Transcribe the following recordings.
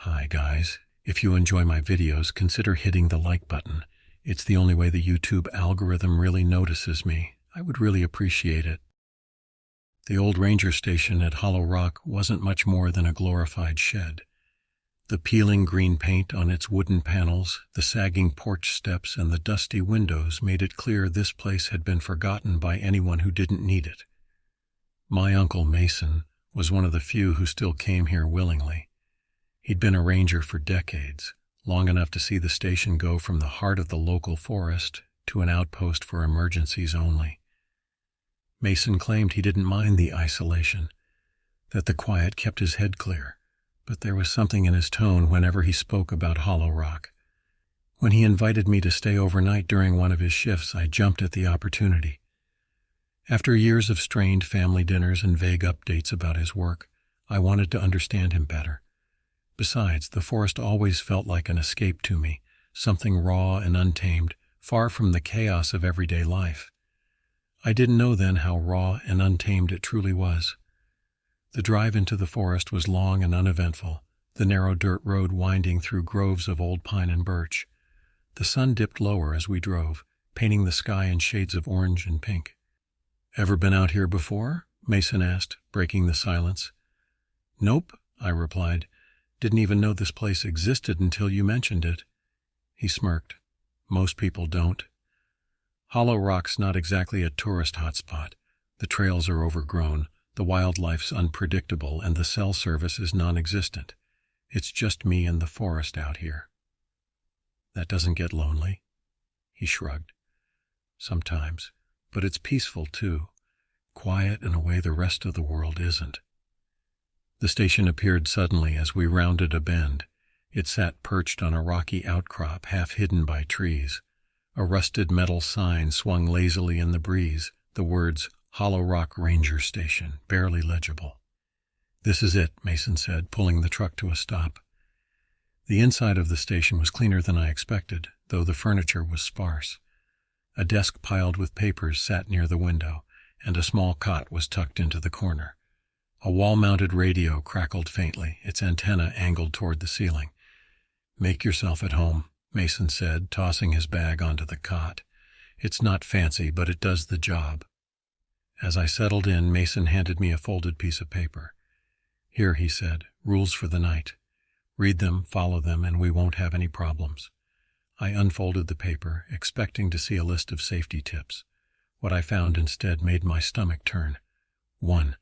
Hi guys, if you enjoy my videos, consider hitting the like button. It's the only way the YouTube algorithm really notices me. I would really appreciate it. The old ranger station at Hollow Rock wasn't much more than a glorified shed. The peeling green paint on its wooden panels, the sagging porch steps, and the dusty windows made it clear this place had been forgotten by anyone who didn't need it. My Uncle Mason was one of the few who still came here willingly. He'd been a ranger for decades, long enough to see the station go from the heart of the local forest to an outpost for emergencies only. Mason claimed he didn't mind the isolation, that the quiet kept his head clear, but there was something in his tone whenever he spoke about Hollow Rock. When he invited me to stay overnight during one of his shifts, I jumped at the opportunity. After years of strained family dinners and vague updates about his work, I wanted to understand him better. Besides, the forest always felt like an escape to me, something raw and untamed, far from the chaos of everyday life. I didn't know then how raw and untamed it truly was. The drive into the forest was long and uneventful, the narrow dirt road winding through groves of old pine and birch. The sun dipped lower as we drove, painting the sky in shades of orange and pink. "Ever been out here before?" Mason asked, breaking the silence. "Nope," I replied. "Didn't even know this place existed until you mentioned it." He smirked. "Most people don't. Hollow Rock's not exactly a tourist hotspot. The trails are overgrown, the wildlife's unpredictable, and the cell service is non-existent. It's just me and the forest out here." "That doesn't get lonely?" He shrugged. "Sometimes, but it's peaceful too, quiet in a way the rest of the world isn't." The station appeared suddenly as we rounded a bend. It sat perched on a rocky outcrop half hidden by trees. A rusted metal sign swung lazily in the breeze, the words Hollow Rock Ranger Station, barely legible. "This is it," Mason said, pulling the truck to a stop. The inside of the station was cleaner than I expected, though the furniture was sparse. A desk piled with papers sat near the window, and a small cot was tucked into the corner. A wall-mounted radio crackled faintly, its antenna angled toward the ceiling. "Make yourself at home," Mason said, tossing his bag onto the cot. "It's not fancy, but it does the job." As I settled in, Mason handed me a folded piece of paper. "Here," he said, "rules for the night. Read them, follow them, and we won't have any problems." I unfolded the paper, expecting to see a list of safety tips. What I found instead made my stomach turn. 1.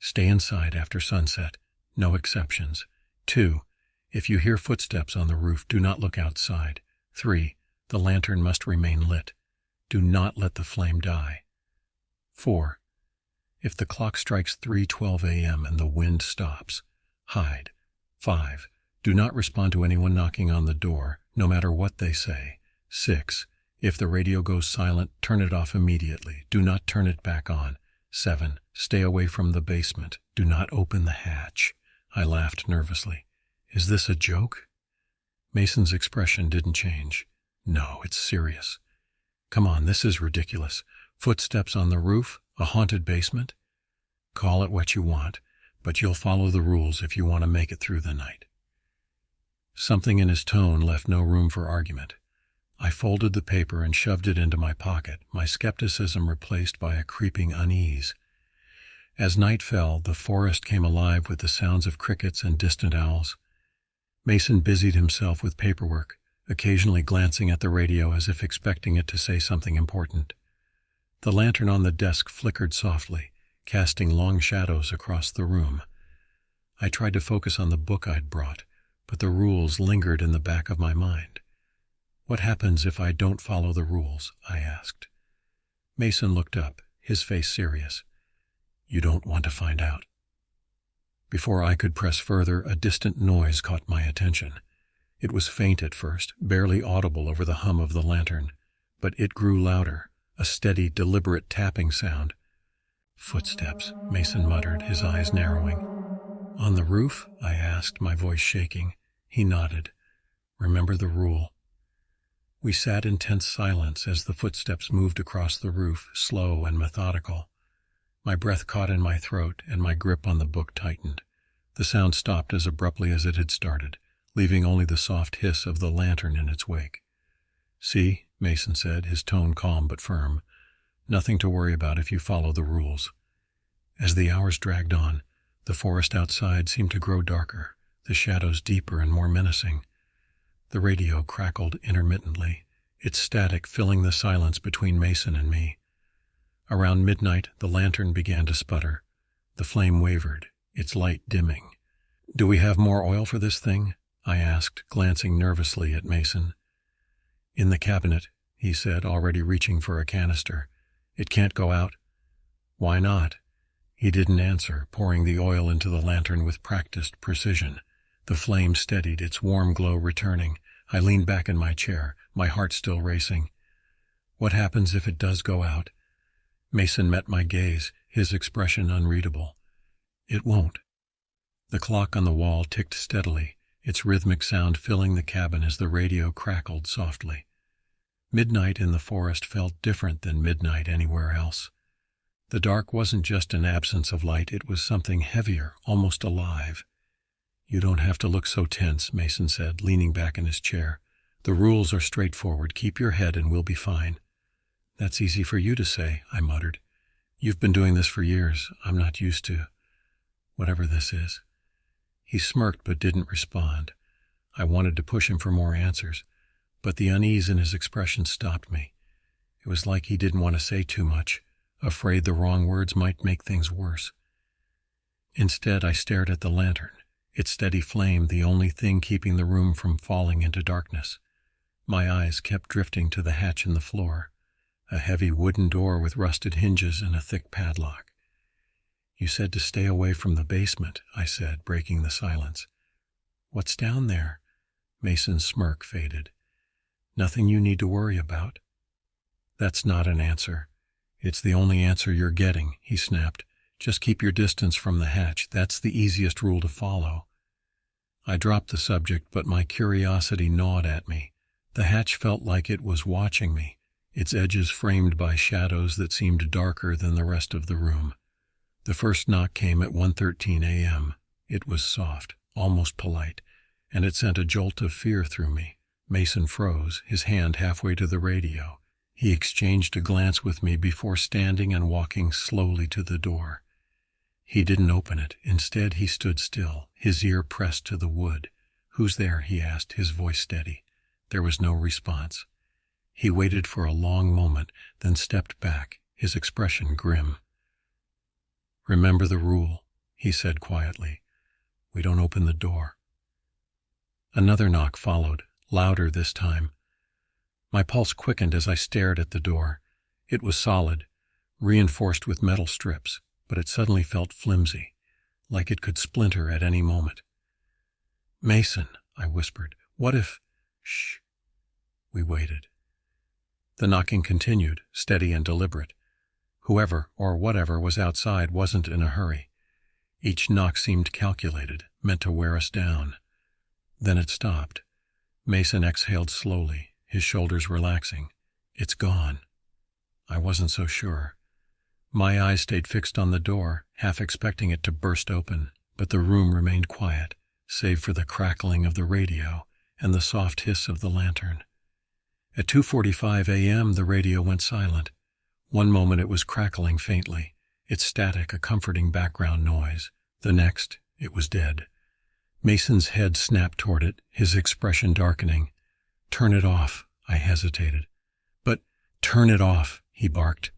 Stay inside after sunset. No exceptions. 2. If you hear footsteps on the roof, do not look outside. 3. The lantern must remain lit. Do not let the flame die. 4. If the clock strikes 3:12 a.m. and the wind stops, hide. 5. Do not respond to anyone knocking on the door, no matter what they say. 6. If the radio goes silent, turn it off immediately. Do not turn it back on. 7. Stay away from the basement. Do not open the hatch. I laughed nervously. "Is this a joke?" Mason's expression didn't change. "No, it's serious." "Come on, this is ridiculous. Footsteps on the roof? A haunted basement?" "Call it what you want, but you'll follow the rules if you want to make it through the night." Something in his tone left no room for argument. I folded the paper and shoved it into my pocket, my skepticism replaced by a creeping unease. As night fell, the forest came alive with the sounds of crickets and distant owls. Mason busied himself with paperwork, occasionally glancing at the radio as if expecting it to say something important. The lantern on the desk flickered softly, casting long shadows across the room. I tried to focus on the book I'd brought, but the rules lingered in the back of my mind. "What happens if I don't follow the rules?" I asked. Mason looked up, his face serious. "You don't want to find out." Before I could press further, a distant noise caught my attention. It was faint at first, barely audible over the hum of the lantern, but it grew louder, a steady, deliberate tapping sound. "Footsteps," Mason muttered, his eyes narrowing. "On the roof?" I asked, my voice shaking. He nodded. "Remember the rule." We sat in tense silence as the footsteps moved across the roof, slow and methodical. My breath caught in my throat, and my grip on the book tightened. The sound stopped as abruptly as it had started, leaving only the soft hiss of the lantern in its wake. "See," Mason said, his tone calm but firm. "Nothing to worry about if you follow the rules." As the hours dragged on, the forest outside seemed to grow darker, the shadows deeper and more menacing. The radio crackled intermittently, its static filling the silence between Mason and me. Around midnight, the lantern began to sputter. The flame wavered, its light dimming. "Do we have more oil for this thing?" I asked, glancing nervously at Mason. "In the cabinet," he said, already reaching for a canister. "It can't go out." "Why not?" He didn't answer, pouring the oil into the lantern with practiced precision. The flame steadied, its warm glow returning. I leaned back in my chair, my heart still racing. "What happens if it does go out?" Mason met my gaze, his expression unreadable. "It won't." The clock on the wall ticked steadily, its rhythmic sound filling the cabin as the radio crackled softly. Midnight in the forest felt different than midnight anywhere else. The dark wasn't just an absence of light, it was something heavier, almost alive. "You don't have to look so tense," Mason said, leaning back in his chair. "The rules are straightforward. Keep your head and we'll be fine." "That's easy for you to say," I muttered. "You've been doing this for years. I'm not used to whatever this is." He smirked but didn't respond. I wanted to push him for more answers, but the unease in his expression stopped me. It was like he didn't want to say too much, afraid the wrong words might make things worse. Instead, I stared at the lantern, its steady flame the only thing keeping the room from falling into darkness. My eyes kept drifting to the hatch in the floor, a heavy wooden door with rusted hinges and a thick padlock. "You said to stay away from the basement," I said, breaking the silence. "What's down there?" Mason's smirk faded. "Nothing you need to worry about." "That's not an answer." "It's the only answer you're getting," he snapped. "Just keep your distance from the hatch. That's the easiest rule to follow." I dropped the subject, but my curiosity gnawed at me. The hatch felt like it was watching me, its edges framed by shadows that seemed darker than the rest of the room. The first knock came at 1:13 a.m. It was soft, almost polite, and it sent a jolt of fear through me. Mason froze, his hand halfway to the radio. He exchanged a glance with me before standing and walking slowly to the door. He didn't open it. Instead, he stood still, his ear pressed to the wood. "Who's there?" he asked, his voice steady. There was no response. He waited for a long moment, then stepped back, his expression grim. "Remember the rule," he said quietly. "We don't open the door." Another knock followed, louder this time. My pulse quickened as I stared at the door. It was solid, reinforced with metal strips, but it suddenly felt flimsy, like it could splinter at any moment. "Mason," I whispered, "what if—" "Shh." We waited. The knocking continued, steady and deliberate. Whoever or whatever was outside wasn't in a hurry. Each knock seemed calculated, meant to wear us down. Then it stopped. Mason exhaled slowly, his shoulders relaxing. "It's gone." I wasn't so sure. My eyes stayed fixed on the door, half expecting it to burst open, but the room remained quiet, save for the crackling of the radio and the soft hiss of the lantern. At 2:45 a.m. the radio went silent. One moment it was crackling faintly, its static a comforting background noise. The next, it was dead. Mason's head snapped toward it, his expression darkening. "Turn it off," I hesitated. "But turn it off," he barked.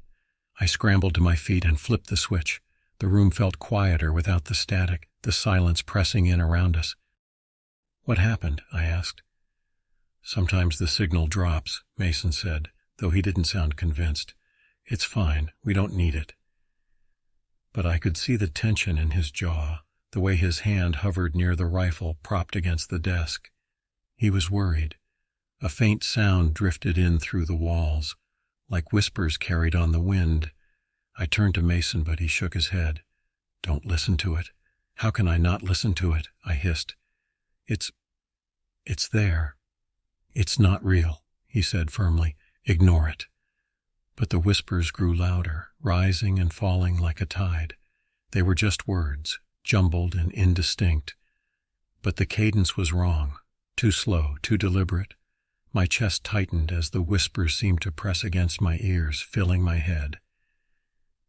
I scrambled to my feet and flipped the switch. The room felt quieter without the static, the silence pressing in around us. "What happened?" I asked. "Sometimes the signal drops," Mason said, though he didn't sound convinced. "It's fine. We don't need it." But I could see the tension in his jaw, the way his hand hovered near the rifle propped against the desk. He was worried. A faint sound drifted in through the walls, like whispers carried on the wind. I turned to Mason, but he shook his head. "Don't listen to it." "How can I not listen to it?" I hissed. It's there. "It's not real," he said firmly. "Ignore it." But the whispers grew louder, rising and falling like a tide. They were just words, jumbled and indistinct. But the cadence was wrong, Too slow, too deliberate. My chest tightened as the whispers seemed to press against my ears, filling my head.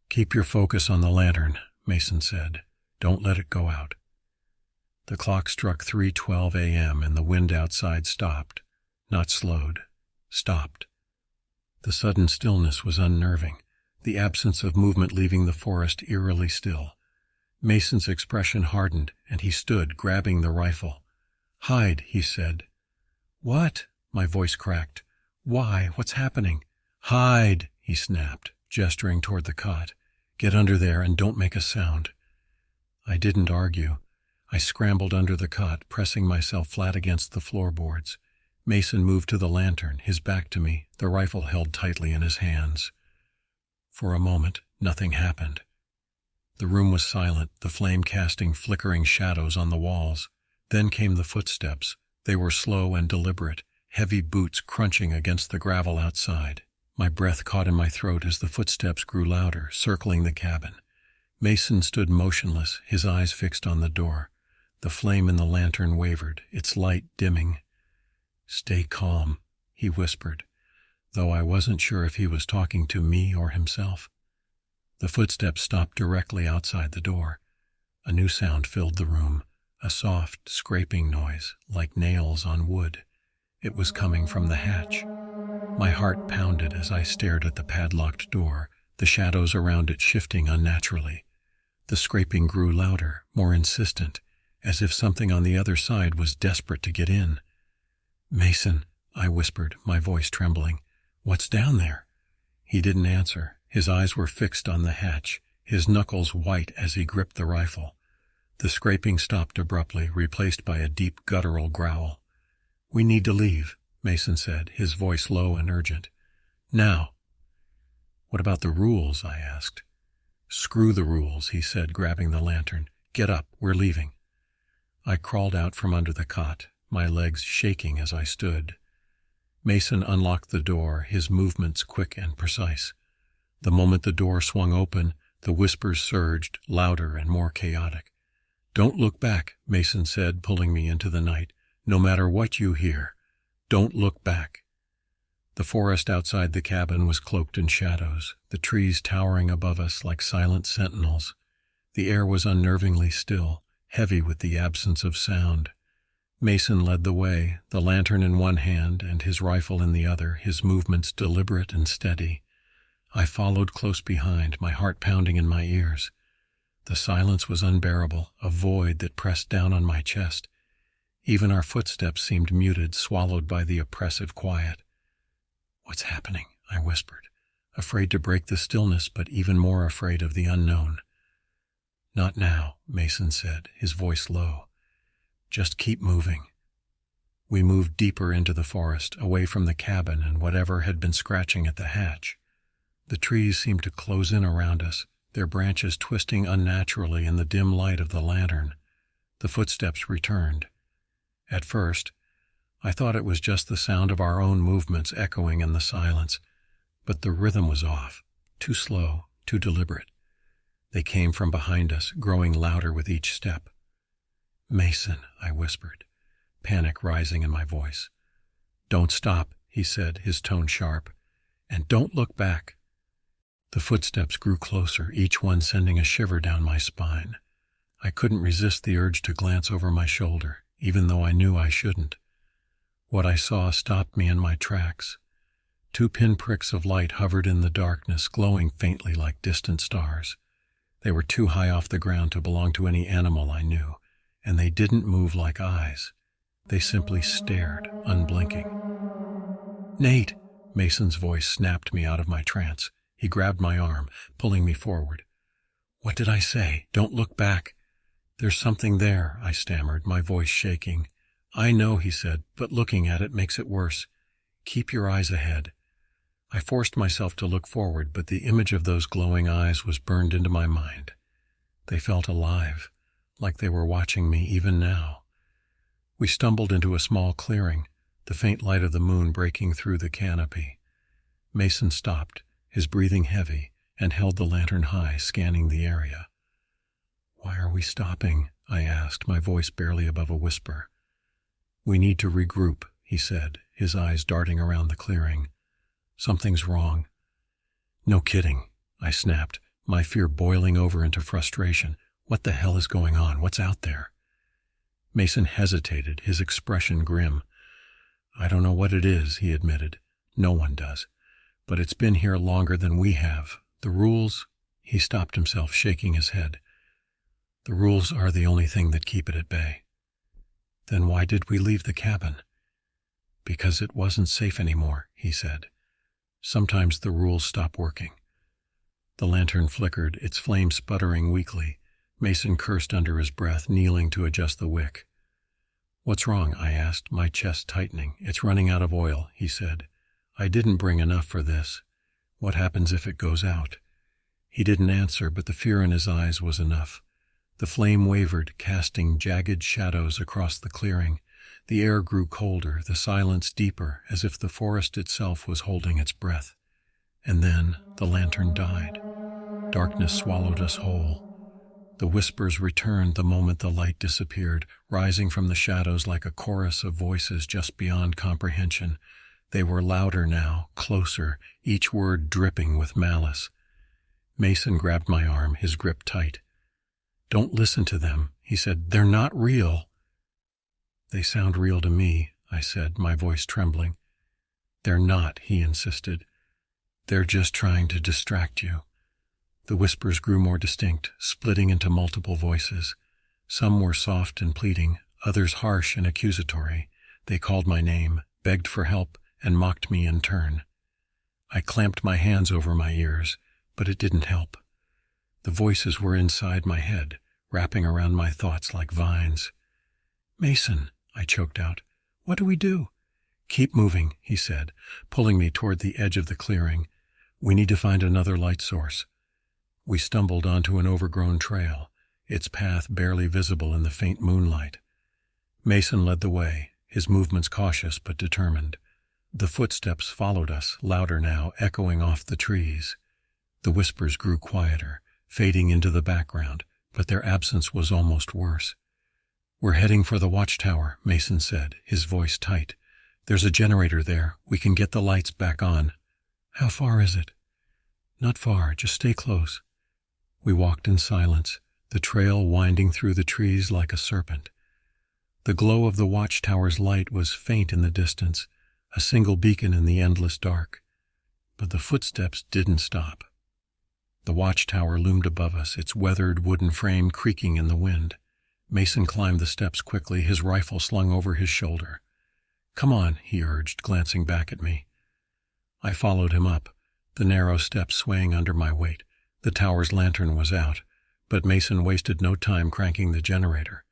"Keep your focus on the lantern," Mason said. "Don't let it go out." The clock struck 3:12 a.m. and the wind outside stopped. Not slowed. Stopped. The sudden stillness was unnerving, the absence of movement leaving the forest eerily still. Mason's expression hardened, and he stood, grabbing the rifle. "Hide," he said. "What?" My voice cracked. "Why? What's happening?" "Hide," he snapped, gesturing toward the cot. "Get under there and don't make a sound." I didn't argue. I scrambled under the cot, pressing myself flat against the floorboards. Mason moved to the lantern, his back to me, the rifle held tightly in his hands. For a moment, nothing happened. The room was silent, the flame casting flickering shadows on the walls. Then came the footsteps. They were slow and deliberate, heavy boots crunching against the gravel outside. My breath caught in my throat as the footsteps grew louder, circling the cabin. Mason stood motionless, his eyes fixed on the door. The flame in the lantern wavered, its light dimming. "Stay calm," he whispered, though I wasn't sure if he was talking to me or himself. The footsteps stopped directly outside the door. A new sound filled the room, a soft, scraping noise, like nails on wood. It was coming from the hatch. My heart pounded as I stared at the padlocked door, the shadows around it shifting unnaturally. The scraping grew louder, more insistent, as if something on the other side was desperate to get in. "Mason," I whispered, my voice trembling. "What's down there?" He didn't answer. His eyes were fixed on the hatch, his knuckles white as he gripped the rifle. The scraping stopped abruptly, replaced by a deep guttural growl. "We need to leave," Mason said, his voice low and urgent. "Now." "What about the rules?" I asked. "Screw the rules," he said, grabbing the lantern. "Get up, we're leaving." I crawled out from under the cot, my legs shaking as I stood. Mason unlocked the door, his movements quick and precise. The moment the door swung open, the whispers surged, louder and more chaotic. "Don't look back," Mason said, pulling me into the night. "No matter what you hear, don't look back." The forest outside the cabin was cloaked in shadows, the trees towering above us like silent sentinels. The air was unnervingly still, heavy with the absence of sound. Mason led the way, the lantern in one hand and his rifle in the other, his movements deliberate and steady. I followed close behind, my heart pounding in my ears. The silence was unbearable, a void that pressed down on my chest. Even our footsteps seemed muted, swallowed by the oppressive quiet. "What's happening?" I whispered, afraid to break the stillness, but even more afraid of the unknown. "Not now," Mason said, his voice low. "Just keep moving." We moved deeper into the forest, away from the cabin and whatever had been scratching at the hatch. The trees seemed to close in around us, their branches twisting unnaturally in the dim light of the lantern. The footsteps returned. At first, I thought it was just the sound of our own movements echoing in the silence, but the rhythm was off, too slow, too deliberate. They came from behind us, growing louder with each step. "Mason," I whispered, panic rising in my voice. "Don't stop," he said, his tone sharp, "and don't look back." The footsteps grew closer, each one sending a shiver down my spine. I couldn't resist the urge to glance over my shoulder, even though I knew I shouldn't. What I saw stopped me in my tracks. 2 pinpricks of light hovered in the darkness, glowing faintly like distant stars. They were too high off the ground to belong to any animal I knew, and they didn't move like eyes. They simply stared, unblinking. "Nate!" Mason's voice snapped me out of my trance. He grabbed my arm, pulling me forward. "What did I say? Don't look back." "There's something there," I stammered, my voice shaking. "I know," he said, "but looking at it makes it worse. Keep your eyes ahead." I forced myself to look forward, but the image of those glowing eyes was burned into my mind. They felt alive, like they were watching me even now. We stumbled into a small clearing, the faint light of the moon breaking through the canopy. Mason stopped, his breathing heavy, and held the lantern high, scanning the area. "Why are we stopping?" I asked, my voice barely above a whisper. "We need to regroup," he said, his eyes darting around the clearing. "Something's wrong." "No kidding," I snapped, my fear boiling over into frustration. "What the hell is going on? What's out there?" Mason hesitated, his expression grim. "I don't know what it is," he admitted. "No one does. But it's been here longer than we have. The rules—" He stopped himself, shaking his head. "The rules are the only thing that keep it at bay." "Then why did we leave the cabin?" "Because it wasn't safe anymore," he said. "Sometimes the rules stop working." The lantern flickered, its flame sputtering weakly. Mason cursed under his breath, kneeling to adjust the wick. "What's wrong?" I asked, my chest tightening. "It's running out of oil," he said. "I didn't bring enough for this. What happens if it goes out?" He didn't answer, but the fear in his eyes was enough. The flame wavered, casting jagged shadows across the clearing. The air grew colder, the silence deeper, as if the forest itself was holding its breath. And then the lantern died. Darkness swallowed us whole. The whispers returned the moment the light disappeared, rising from the shadows like a chorus of voices just beyond comprehension. They were louder now, closer, each word dripping with malice. Mason grabbed my arm, his grip tight. "Don't listen to them," he said. "They're not real." "They sound real to me," I said, my voice trembling. "They're not," he insisted. "They're just trying to distract you." The whispers grew more distinct, splitting into multiple voices. Some were soft and pleading, others harsh and accusatory. They called my name, begged for help, and mocked me in turn. I clamped my hands over my ears, but it didn't help. The voices were inside my head, wrapping around my thoughts like vines. "Mason," I choked out, "what do we do?" "Keep moving," he said, pulling me toward the edge of the clearing. "We need to find another light source." We stumbled onto an overgrown trail, its path barely visible in the faint moonlight. Mason led the way, his movements cautious but determined. The footsteps followed us, louder now, echoing off the trees. The whispers grew quieter, fading into the background, but their absence was almost worse. "We're heading for the watchtower," Mason said, his voice tight. "There's a generator there. We can get the lights back on." "How far is it?" "Not far. Just stay close." We walked in silence, the trail winding through the trees like a serpent. The glow of the watchtower's light was faint in the distance, a single beacon in the endless dark. But the footsteps didn't stop. The watchtower loomed above us, its weathered wooden frame creaking in the wind. Mason climbed the steps quickly, his rifle slung over his shoulder. "Come on," he urged, glancing back at me. I followed him up, the narrow steps swaying under my weight. The tower's lantern was out, but Mason wasted no time cranking the generator.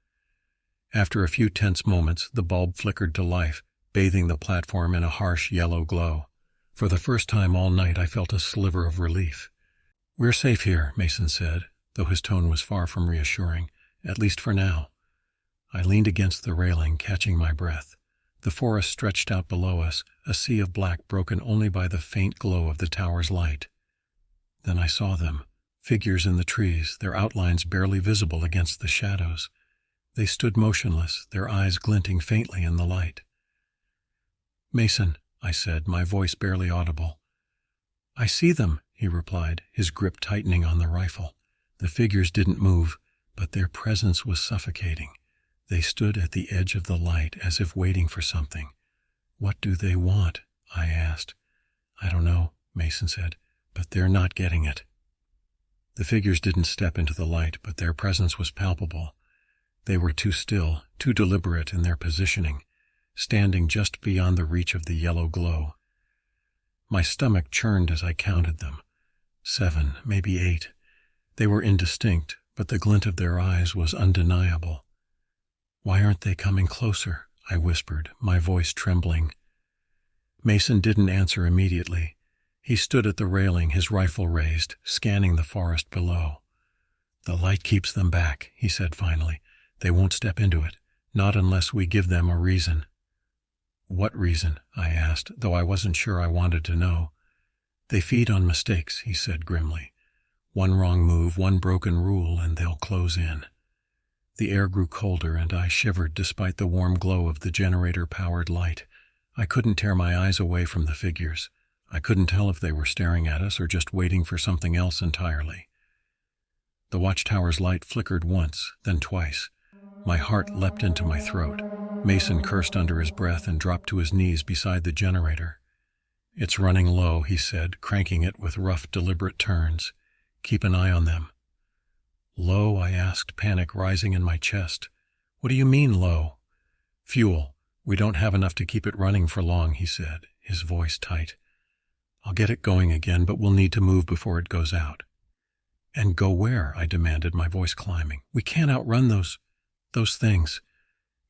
After a few tense moments, the bulb flickered to life, bathing the platform in a harsh yellow glow. For the first time all night, I felt a sliver of relief. "We're safe here," Mason said, though his tone was far from reassuring, at least for now. I leaned against the railing, catching my breath. The forest stretched out below us, a sea of black broken only by the faint glow of the tower's light. Then I saw them, figures in the trees, their outlines barely visible against the shadows. They stood motionless, their eyes glinting faintly in the light. "Mason," I said, my voice barely audible. "I see them," he replied, his grip tightening on the rifle. The figures didn't move, but their presence was suffocating. They stood at the edge of the light as if waiting for something. "What do they want?" I asked. "I don't know," Mason said, "but they're not getting it." The figures didn't step into the light, but their presence was palpable. They were too still, too deliberate in their positioning, standing just beyond the reach of the yellow glow. My stomach churned as I counted them. 7, maybe 8. They were indistinct, but the glint of their eyes was undeniable. "Why aren't they coming closer?" I whispered, my voice trembling. Mason didn't answer immediately. He stood at the railing, his rifle raised, scanning the forest below. "The light keeps them back," he said finally. "They won't step into it, not unless we give them a reason." "What reason?" I asked, though I wasn't sure I wanted to know. "They feed on mistakes," he said grimly. "One wrong move, one broken rule, and they'll close in." The air grew colder and I shivered despite the warm glow of the generator-powered light. I couldn't tear my eyes away from the figures. I couldn't tell if they were staring at us or just waiting for something else entirely. The watchtower's light flickered once, then twice. My heart leapt into my throat. Mason cursed under his breath and dropped to his knees beside the generator. "It's running low," he said, cranking it with rough, deliberate turns. "Keep an eye on them." "Low?" I asked, panic rising in my chest. "What do you mean, low?" "Fuel. We don't have enough to keep it running for long," he said, his voice tight. "I'll get it going again, but we'll need to move before it goes out." "And go where?" I demanded, my voice climbing. "We can't outrun those things."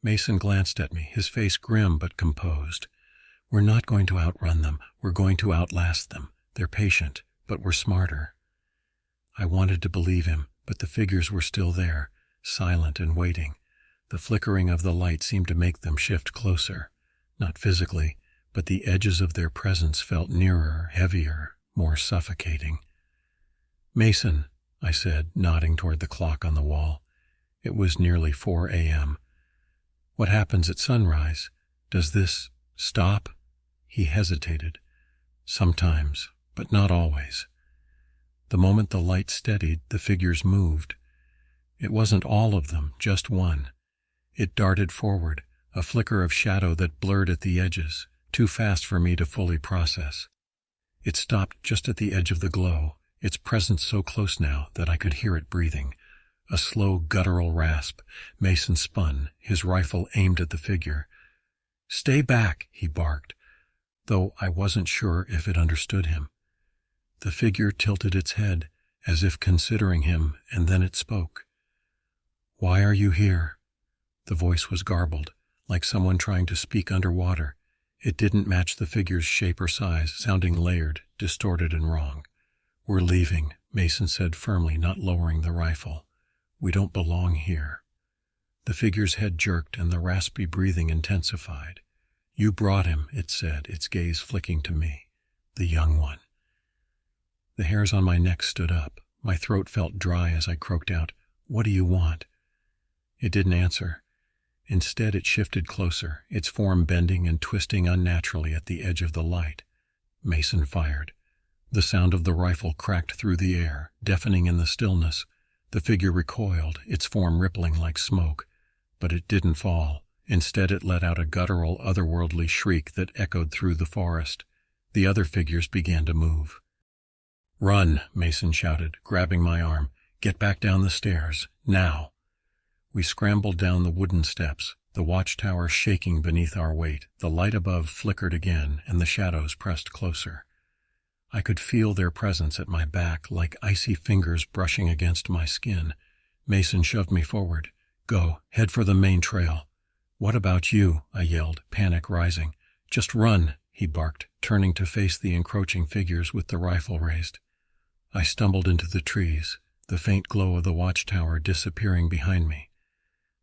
Mason glanced at me, his face grim but composed. "We're not going to outrun them. We're going to outlast them. They're patient, but we're smarter." I wanted to believe him, but the figures were still there, silent and waiting. The flickering of the light seemed to make them shift closer. Not physically, but the edges of their presence felt nearer, heavier, more suffocating. "Mason," I said, nodding toward the clock on the wall. It was nearly 4 a.m. "What happens at sunrise? Does this stop?" He hesitated. "Sometimes, but not always." The moment the light steadied, the figures moved. It wasn't all of them, just one. It darted forward, a flicker of shadow that blurred at the edges, too fast for me to fully process. It stopped just at the edge of the glow, its presence so close now that I could hear it breathing. A slow, guttural rasp. Mason spun, his rifle aimed at the figure. "Stay back," he barked, though I wasn't sure if it understood him. The figure tilted its head, as if considering him, and then it spoke. "Why are you here?" The voice was garbled, like someone trying to speak underwater. It didn't match the figure's shape or size, sounding layered, distorted, and wrong. "We're leaving," Mason said firmly, not lowering the rifle. "We don't belong here." The figure's head jerked and the raspy breathing intensified. "You brought him," it said, its gaze flicking to me. "The young one." The hairs on my neck stood up. My throat felt dry as I croaked out, "What do you want?" It didn't answer. Instead, it shifted closer, its form bending and twisting unnaturally at the edge of the light. Mason fired. The sound of the rifle cracked through the air, deafening in the stillness. The figure recoiled, its form rippling like smoke. But it didn't fall. Instead, it let out a guttural, otherworldly shriek that echoed through the forest. The other figures began to move. "Run," Mason shouted, grabbing my arm. "Get back down the stairs, now." We scrambled down the wooden steps, the watchtower shaking beneath our weight. The light above flickered again, and the shadows pressed closer. I could feel their presence at my back, like icy fingers brushing against my skin. Mason shoved me forward. "Go, head for the main trail." "What about you?" I yelled, panic rising. "Just run," he barked, turning to face the encroaching figures with the rifle raised. I stumbled into the trees, the faint glow of the watchtower disappearing behind me.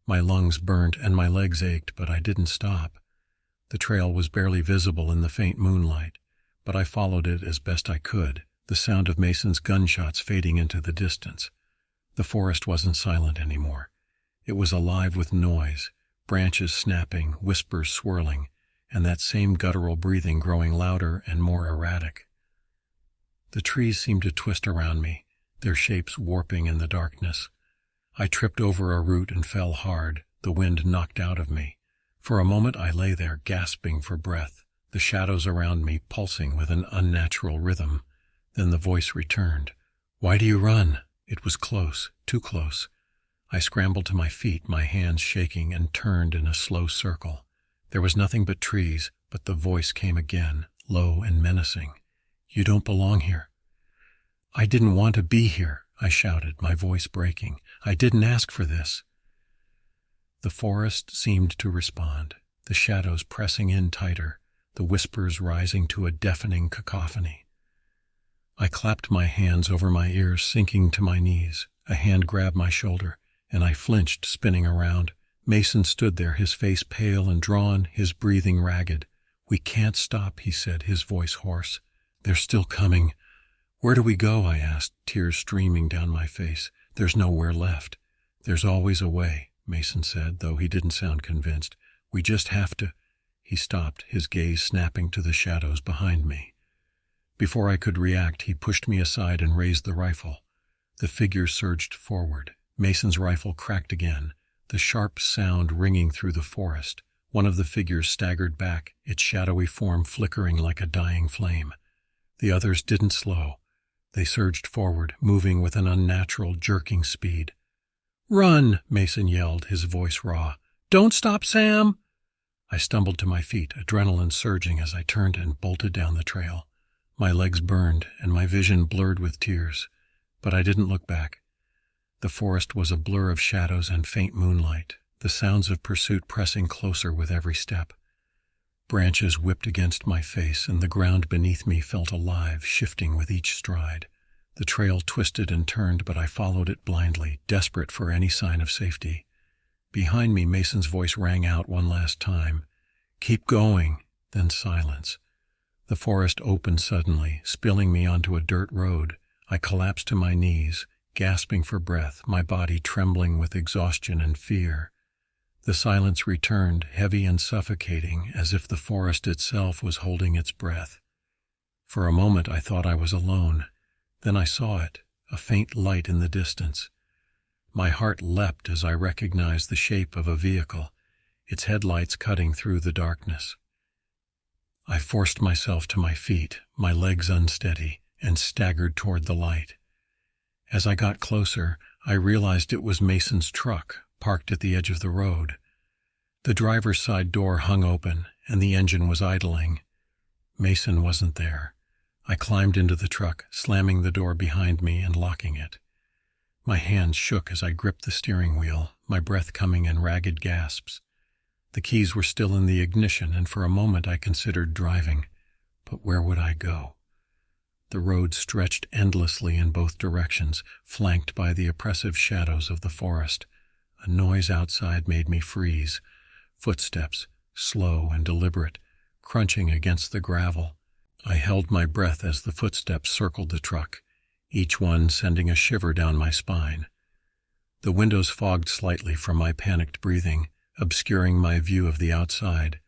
My lungs burned and my legs ached, but I didn't stop. The trail was barely visible in the faint moonlight, but I followed it as best I could, the sound of Mason's gunshots fading into the distance. The forest wasn't silent anymore. It was alive with noise, branches snapping, whispers swirling, and that same guttural breathing growing louder and more erratic. The trees seemed to twist around me, their shapes warping in the darkness. I tripped over a root and fell hard, the wind knocked out of me. For a moment I lay there, gasping for breath, the shadows around me pulsing with an unnatural rhythm. Then the voice returned. "Why do you run?" It was close, too close. I scrambled to my feet, my hands shaking, and turned in a slow circle. There was nothing but trees, but the voice came again, low and menacing. "You don't belong here." "I didn't want to be here," I shouted, my voice breaking. "I didn't ask for this." The forest seemed to respond, the shadows pressing in tighter, the whispers rising to a deafening cacophony. I clapped my hands over my ears, sinking to my knees. A hand grabbed my shoulder, and I flinched, spinning around. Mason stood there, his face pale and drawn, his breathing ragged. "We can't stop," he said, his voice hoarse. "They're still coming." "Where do we go?" I asked, tears streaming down my face. "There's nowhere left. There's always a way, Mason said, though he didn't sound convinced. "We just have to—" He stopped, his gaze snapping to the shadows behind me. Before I could react, he pushed me aside and raised the rifle. The figure surged forward. Mason's rifle cracked again, the sharp sound ringing through the forest. One of the figures staggered back, its shadowy form flickering like a dying flame. The others didn't slow. They surged forward, moving with an unnatural, jerking speed. "Run!" Mason yelled, his voice raw. "Don't stop, Sam!" I stumbled to my feet, adrenaline surging as I turned and bolted down the trail. My legs burned, and my vision blurred with tears. But I didn't look back. The forest was a blur of shadows and faint moonlight, the sounds of pursuit pressing closer with every step. Branches whipped against my face, and the ground beneath me felt alive, shifting with each stride. The trail twisted and turned, but I followed it blindly, desperate for any sign of safety. Behind me, Mason's voice rang out one last time. "Keep going," then silence. The forest opened suddenly, spilling me onto a dirt road. I collapsed to my knees, gasping for breath, my body trembling with exhaustion and fear. The silence returned, heavy and suffocating, as if the forest itself was holding its breath. For a moment I thought I was alone. Then I saw it, a faint light in the distance. My heart leapt as I recognized the shape of a vehicle, its headlights cutting through the darkness. I forced myself to my feet, my legs unsteady, and staggered toward the light. As I got closer, I realized it was Mason's truck, parked at the edge of the road. The driver's side door hung open, and the engine was idling. Mason wasn't there. I climbed into the truck, slamming the door behind me and locking it. My hands shook as I gripped the steering wheel, my breath coming in ragged gasps. The keys were still in the ignition, and for a moment I considered driving. But where would I go? The road stretched endlessly in both directions, flanked by the oppressive shadows of the forest. A noise outside made me freeze. Footsteps, slow and deliberate, crunching against the gravel. I held my breath as the footsteps circled the truck, each one sending a shiver down my spine. The windows fogged slightly from my panicked breathing, obscuring my view of the outside.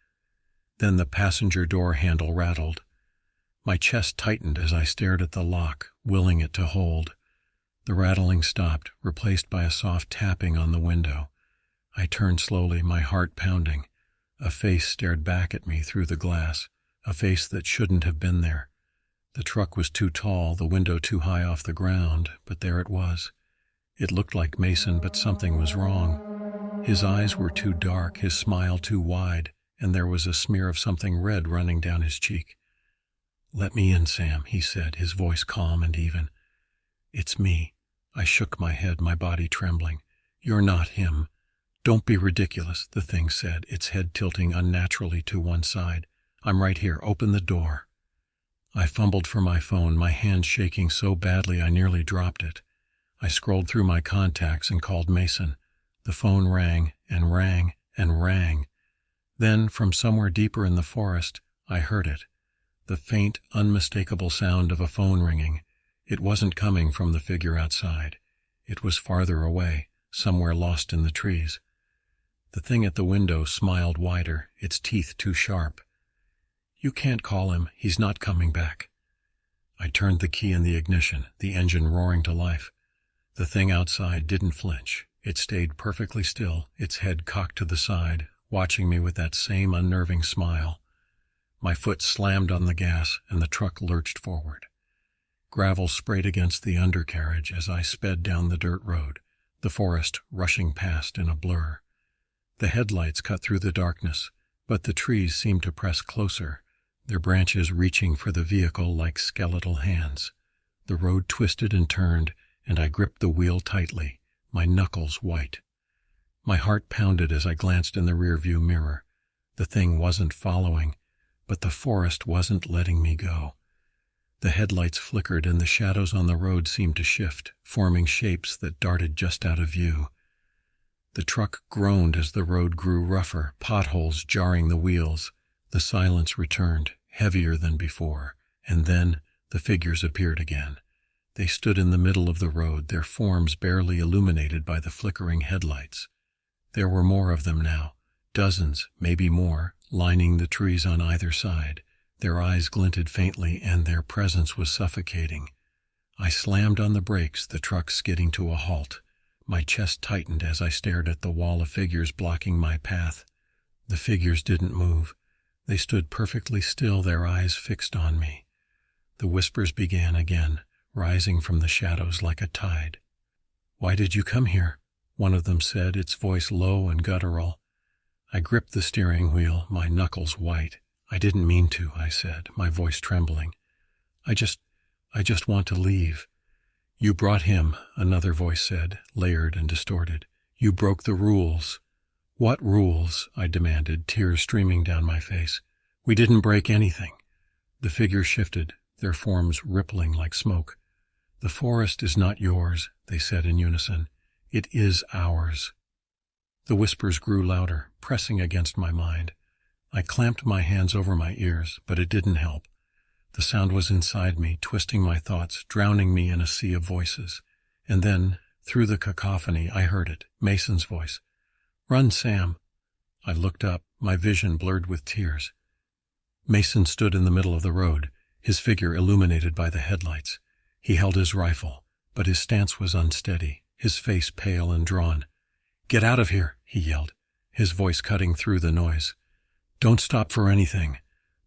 Then the passenger door handle rattled. My chest tightened as I stared at the lock, willing it to hold. The rattling stopped, replaced by a soft tapping on the window. I turned slowly, my heart pounding. A face stared back at me through the glass, a face that shouldn't have been there. The truck was too tall, the window too high off the ground, but there it was. It looked like Mason, but something was wrong. His eyes were too dark, his smile too wide, and there was a smear of something red running down his cheek. "Let me in, Sam," he said, his voice calm and even. "It's me." I shook my head, my body trembling. "You're not him." "Don't be ridiculous," the thing said, its head tilting unnaturally to one side. "I'm right here. Open the door." I fumbled for my phone, my hand shaking so badly I nearly dropped it. I scrolled through my contacts and called Mason. The phone rang and rang and rang. Then, from somewhere deeper in the forest, I heard it. The faint, unmistakable sound of a phone ringing. It wasn't coming from the figure outside. It was farther away, somewhere lost in the trees. The thing at the window smiled wider, its teeth too sharp. "You can't call him. He's not coming back." I turned the key in the ignition, the engine roaring to life. The thing outside didn't flinch. It stayed perfectly still, its head cocked to the side, watching me with that same unnerving smile. My foot slammed on the gas, and the truck lurched forward. Gravel sprayed against the undercarriage as I sped down the dirt road, the forest rushing past in a blur. The headlights cut through the darkness, but the trees seemed to press closer, their branches reaching for the vehicle like skeletal hands. The road twisted and turned, and I gripped the wheel tightly, my knuckles white. My heart pounded as I glanced in the rearview mirror. The thing wasn't following, but the forest wasn't letting me go. The headlights flickered and the shadows on the road seemed to shift, forming shapes that darted just out of view. The truck groaned as the road grew rougher, potholes jarring the wheels. The silence returned, heavier than before, and then the figures appeared again. They stood in the middle of the road, their forms barely illuminated by the flickering headlights. There were more of them now, dozens, maybe more, lining the trees on either side. Their eyes glinted faintly, and their presence was suffocating. I slammed on the brakes, the truck skidding to a halt. My chest tightened as I stared at the wall of figures blocking my path. The figures didn't move. They stood perfectly still, their eyes fixed on me. The whispers began again, rising from the shadows like a tide. "Why did you come here?" one of them said, its voice low and guttural. I gripped the steering wheel, my knuckles white. "I didn't mean to," I said, my voice trembling. I just want to leave." "You brought him," another voice said, layered and distorted. "You broke the rules." "What rules?" I demanded, tears streaming down my face. "We didn't break anything." The figures shifted, their forms rippling like smoke. "The forest is not yours," they said in unison. "It is ours." The whispers grew louder, pressing against my mind. I clamped my hands over my ears, but it didn't help. The sound was inside me, twisting my thoughts, drowning me in a sea of voices. And then, through the cacophony, I heard it, Mason's voice. "Run, Sam." I looked up, my vision blurred with tears. Mason stood in the middle of the road, his figure illuminated by the headlights. He held his rifle, but his stance was unsteady, his face pale and drawn. "Get out of here," he yelled, his voice cutting through the noise. "Don't stop for anything."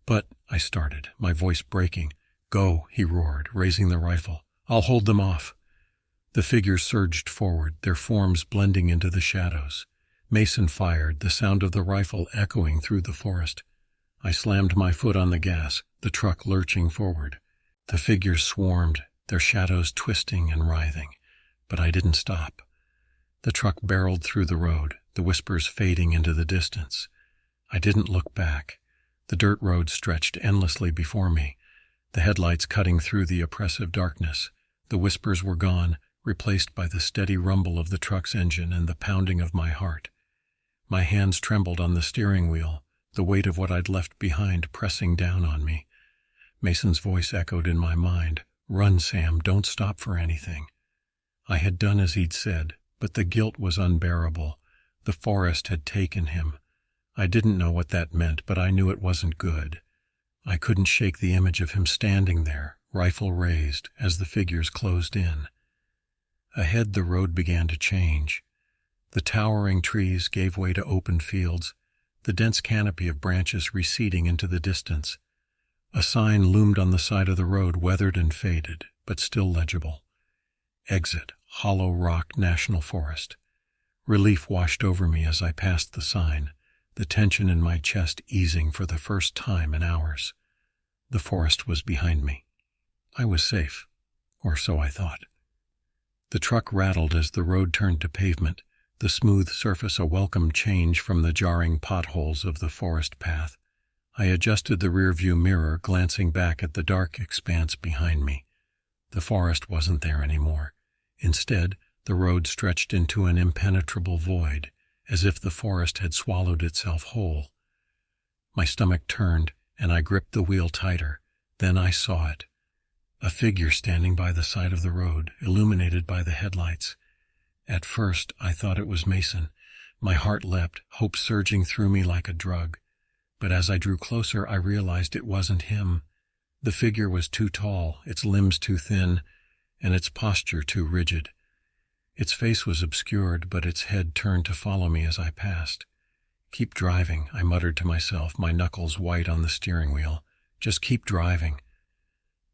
"But," I started, my voice breaking. "Go," he roared, raising the rifle. "I'll hold them off." The figures surged forward, their forms blending into the shadows. Mason fired, the sound of the rifle echoing through the forest. I slammed my foot on the gas, the truck lurching forward. The figures swarmed, their shadows twisting and writhing, but I didn't stop. The truck barreled through the road, the whispers fading into the distance. I didn't look back. The dirt road stretched endlessly before me, the headlights cutting through the oppressive darkness. The whispers were gone, replaced by the steady rumble of the truck's engine and the pounding of my heart. My hands trembled on the steering wheel, the weight of what I'd left behind pressing down on me. Mason's voice echoed in my mind. "Run, Sam, don't stop for anything." I had done as he'd said, but the guilt was unbearable. The forest had taken him. I didn't know what that meant, but I knew it wasn't good. I couldn't shake the image of him standing there, rifle raised, as the figures closed in. Ahead the road began to change. The towering trees gave way to open fields, the dense canopy of branches receding into the distance. A sign loomed on the side of the road, weathered and faded, but still legible. "Exit, Hollow Rock National Forest." Relief washed over me as I passed the sign, the tension in my chest easing for the first time in hours. The forest was behind me. I was safe, or so I thought. The truck rattled as the road turned to pavement, the smooth surface a welcome change from the jarring potholes of the forest path. I adjusted the rearview mirror, glancing back at the dark expanse behind me. The forest wasn't there anymore. Instead, the road stretched into an impenetrable void, as if the forest had swallowed itself whole. My stomach turned, and I gripped the wheel tighter. Then I saw it. A figure standing by the side of the road, illuminated by the headlights. At first, I thought it was Mason. My heart leapt, hope surging through me like a drug. But as I drew closer, I realized it wasn't him. The figure was too tall, its limbs too thin, and its posture too rigid. Its face was obscured, but its head turned to follow me as I passed. "Keep driving," I muttered to myself, my knuckles white on the steering wheel. "Just keep driving."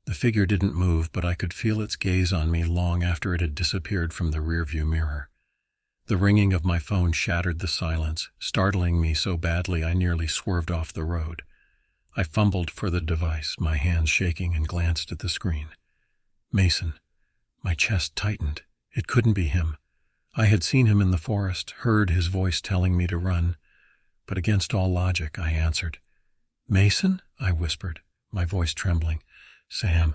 The figure didn't move, but I could feel its gaze on me long after it had disappeared from the rearview mirror. The ringing of my phone shattered the silence, startling me so badly I nearly swerved off the road. I fumbled for the device, my hands shaking, and glanced at the screen. Mason. My chest tightened. It couldn't be him. I had seen him in the forest, heard his voice telling me to run. But against all logic, I answered. "Mason?" I whispered, my voice trembling. "Sam."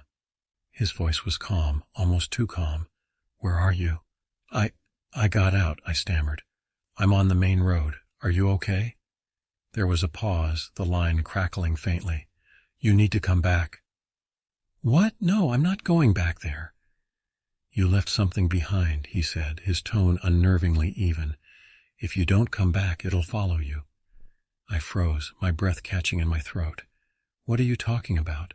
His voice was calm, almost too calm. "Where are you?" I got out," I stammered. "I'm on the main road. Are you okay?" There was a pause, the line crackling faintly. "You need to come back." "What? No, I'm not going back there." "You left something behind," he said, his tone unnervingly even. If you don't come back, it'll follow you." I froze, my breath catching in my throat. "What are you talking about?"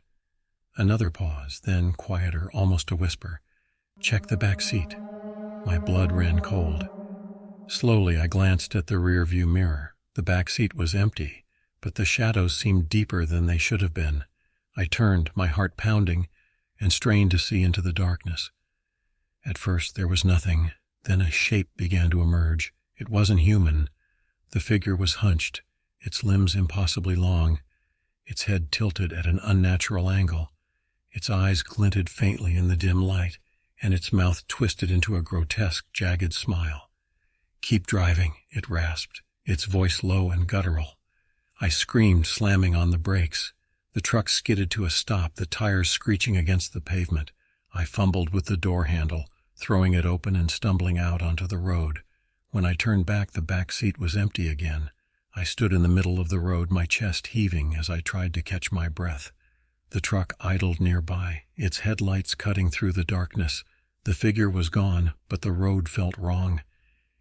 Another pause, then quieter, almost a whisper. "Check the back seat." My blood ran cold. Slowly, I glanced at the rear-view mirror. The back seat was empty, but the shadows seemed deeper than they should have been. I turned, my heart pounding, and strained to see into the darkness. At first, there was nothing. Then a shape began to emerge. It wasn't human. The figure was hunched, its limbs impossibly long, its head tilted at an unnatural angle. Its eyes glinted faintly in the dim light, and its mouth twisted into a grotesque, jagged smile. "Keep driving," it rasped, its voice low and guttural. I screamed, slamming on the brakes. The truck skidded to a stop, the tires screeching against the pavement. I fumbled with the door handle, throwing it open and stumbling out onto the road. When I turned back, the back seat was empty again. I stood in the middle of the road, my chest heaving as I tried to catch my breath. The truck idled nearby, its headlights cutting through the darkness. The figure was gone, but the road felt wrong.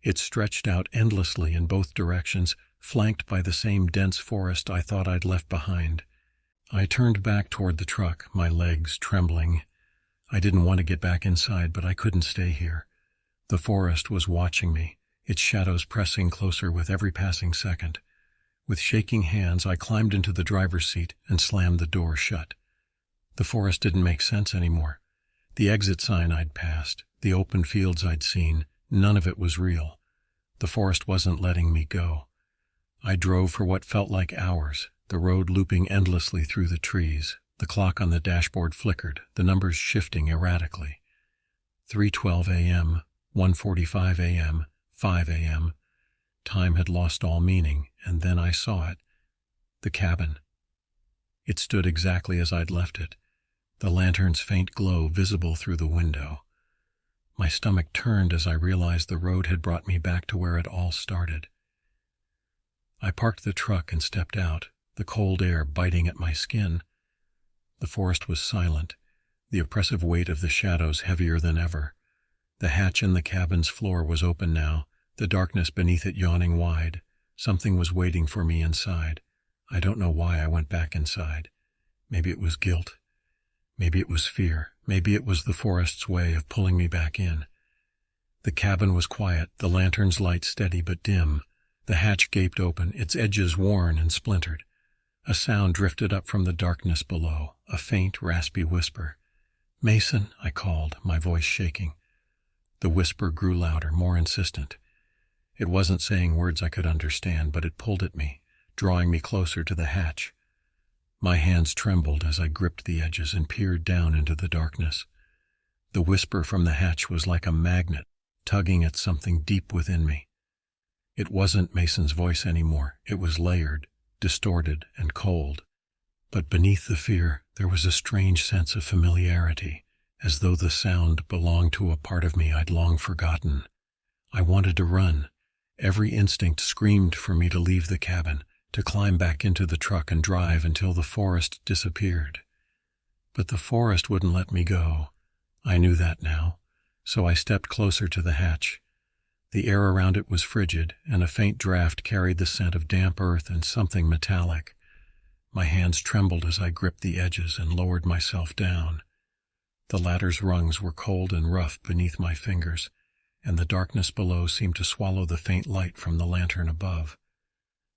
It stretched out endlessly in both directions, flanked by the same dense forest I thought I'd left behind. I turned back toward the truck, my legs trembling. I didn't want to get back inside, but I couldn't stay here. The forest was watching me, its shadows pressing closer with every passing second. With shaking hands, I climbed into the driver's seat and slammed the door shut. The forest didn't make sense anymore. The exit sign I'd passed, the open fields I'd seen, none of it was real. The forest wasn't letting me go. I drove for what felt like hours, the road looping endlessly through the trees. The clock on the dashboard flickered, the numbers shifting erratically. 3:12 a.m., 1:45 a.m., 5 a.m. Time had lost all meaning, and then I saw it. The cabin. It stood exactly as I'd left it, the lantern's faint glow visible through the window. My stomach turned as I realized the road had brought me back to where it all started. I parked the truck and stepped out, the cold air biting at my skin. The forest was silent, the oppressive weight of the shadows heavier than ever. The hatch in the cabin's floor was open now, the darkness beneath it yawning wide. Something was waiting for me inside. I don't know why I went back inside. Maybe it was guilt. Maybe it was fear. Maybe it was the forest's way of pulling me back in. The cabin was quiet, the lantern's light steady but dim. The hatch gaped open, its edges worn and splintered. A sound drifted up from the darkness below, a faint, raspy whisper. "Mason," I called, my voice shaking. The whisper grew louder, more insistent. It wasn't saying words I could understand, but it pulled at me, drawing me closer to the hatch. My hands trembled as I gripped the edges and peered down into the darkness. The whisper from the hatch was like a magnet, tugging at something deep within me. It wasn't Mason's voice anymore. It was layered, distorted, and cold. But beneath the fear, there was a strange sense of familiarity, as though the sound belonged to a part of me I'd long forgotten. I wanted to run. Every instinct screamed for me to leave the cabin, to climb back into the truck and drive until the forest disappeared. But the forest wouldn't let me go. I knew that now, so I stepped closer to the hatch. The air around it was frigid, and a faint draft carried the scent of damp earth and something metallic. My hands trembled as I gripped the edges and lowered myself down. The ladder's rungs were cold and rough beneath my fingers, and the darkness below seemed to swallow the faint light from the lantern above.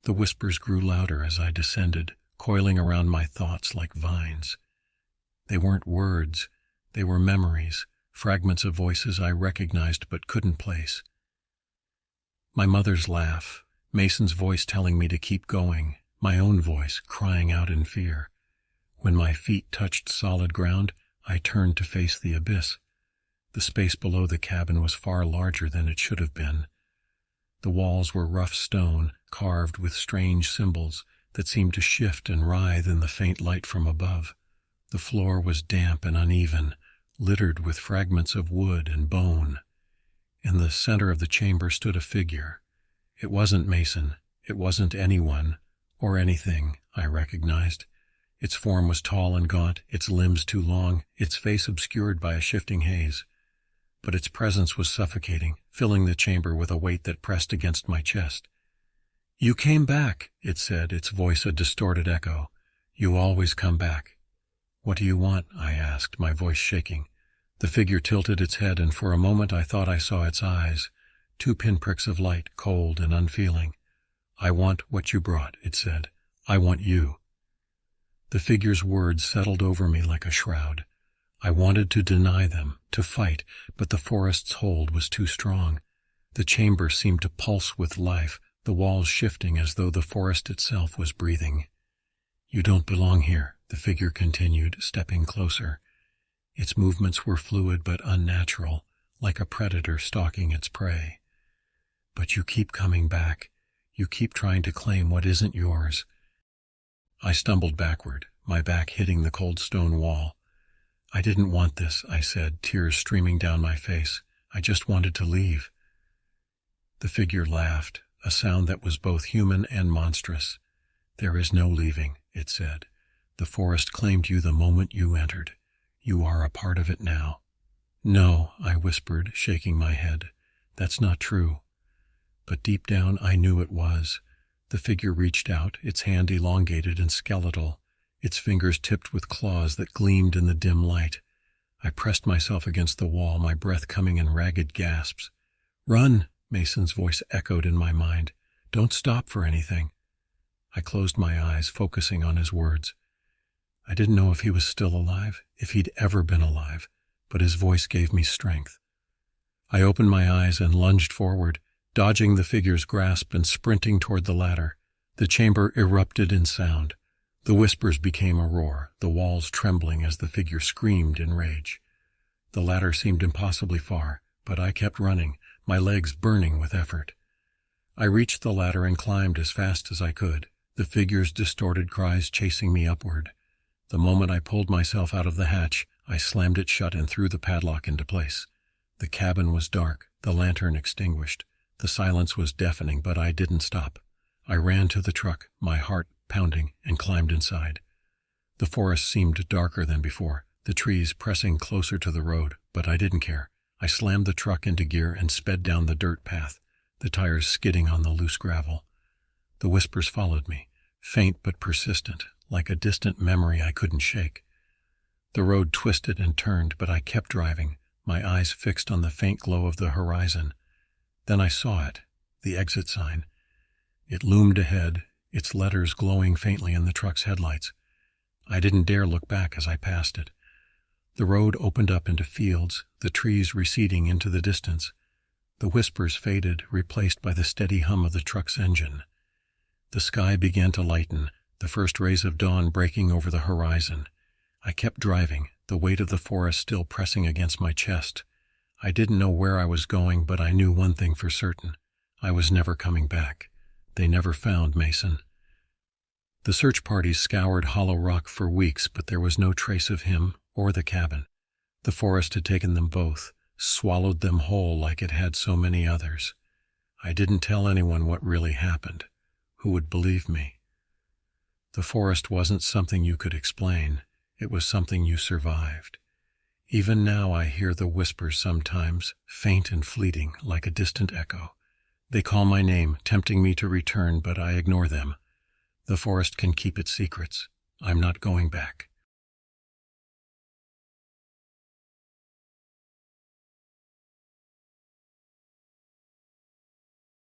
The whispers grew louder as I descended, coiling around my thoughts like vines. They weren't words, they were memories, fragments of voices I recognized but couldn't place. My mother's laugh, Mason's voice telling me to keep going, my own voice crying out in fear. When my feet touched solid ground, I turned to face the abyss. The space below the cabin was far larger than it should have been. The walls were rough stone, carved with strange symbols that seemed to shift and writhe in the faint light from above. The floor was damp and uneven, littered with fragments of wood and bone. In the center of the chamber stood a figure. It wasn't Mason. It wasn't anyone, or anything, I recognized. Its form was tall and gaunt, its limbs too long, its face obscured by a shifting haze. but its presence was suffocating, filling the chamber with a weight that pressed against my chest. "You came back," it said, its voice a distorted echo. "You always come back." "What do you want?" I asked, my voice shaking. The figure tilted its head, and for a moment I thought I saw its eyes, 2 pinpricks of light, cold and unfeeling. "I want what you brought," it said. "I want you." The figure's words settled over me like a shroud. I wanted to deny them, to fight, but the forest's hold was too strong. The chamber seemed to pulse with life, the walls shifting as though the forest itself was breathing. "You don't belong here," the figure continued, stepping closer. Its movements were fluid but unnatural, like a predator stalking its prey. "But you keep coming back. You keep trying to claim what isn't yours." I stumbled backward, my back hitting the cold stone wall. "I didn't want this," I said, tears streaming down my face. "I just wanted to leave." The figure laughed, a sound that was both human and monstrous. "There is no leaving," it said. "The forest claimed you the moment you entered. You are a part of it now." "No," I whispered, shaking my head. "That's not true." But deep down I knew it was. The figure reached out, its hand elongated and skeletal, its fingers tipped with claws that gleamed in the dim light. I pressed myself against the wall, my breath coming in ragged gasps. "Run!" Mason's voice echoed in my mind. "Don't stop for anything." I closed my eyes, focusing on his words. I didn't know if he was still alive, if he'd ever been alive, but his voice gave me strength. I opened my eyes and lunged forward, dodging the figure's grasp and sprinting toward the ladder. The chamber erupted in sound. The whispers became a roar, the walls trembling as the figure screamed in rage. The ladder seemed impossibly far, but I kept running, my legs burning with effort. I reached the ladder and climbed as fast as I could, the figure's distorted cries chasing me upward. The moment I pulled myself out of the hatch, I slammed it shut and threw the padlock into place. The cabin was dark, the lantern extinguished. The silence was deafening, but I didn't stop. I ran to the truck, my heart pounding, and climbed inside. The forest seemed darker than before, the trees pressing closer to the road, but I didn't care. I slammed the truck into gear and sped down the dirt path, the tires skidding on the loose gravel. The whispers followed me, faint but persistent, like a distant memory I couldn't shake. The road twisted and turned, but I kept driving, my eyes fixed on the faint glow of the horizon. Then I saw it, the exit sign. It loomed ahead, its letters glowing faintly in the truck's headlights. I didn't dare look back as I passed it. The road opened up into fields, the trees receding into the distance. The whispers faded, replaced by the steady hum of the truck's engine. The sky began to lighten, the first rays of dawn breaking over the horizon. I kept driving, the weight of the forest still pressing against my chest. I didn't know where I was going, but I knew one thing for certain. I was never coming back. They never found Mason. The search parties scoured Hollow Rock for weeks, but there was no trace of him or the cabin. The forest had taken them both, swallowed them whole like it had so many others. I didn't tell anyone what really happened. Who would believe me? The forest wasn't something you could explain. It was something you survived. Even now I hear the whispers sometimes, faint and fleeting, like a distant echo. They call my name, tempting me to return, but I ignore them. The forest can keep its secrets. I'm not going back.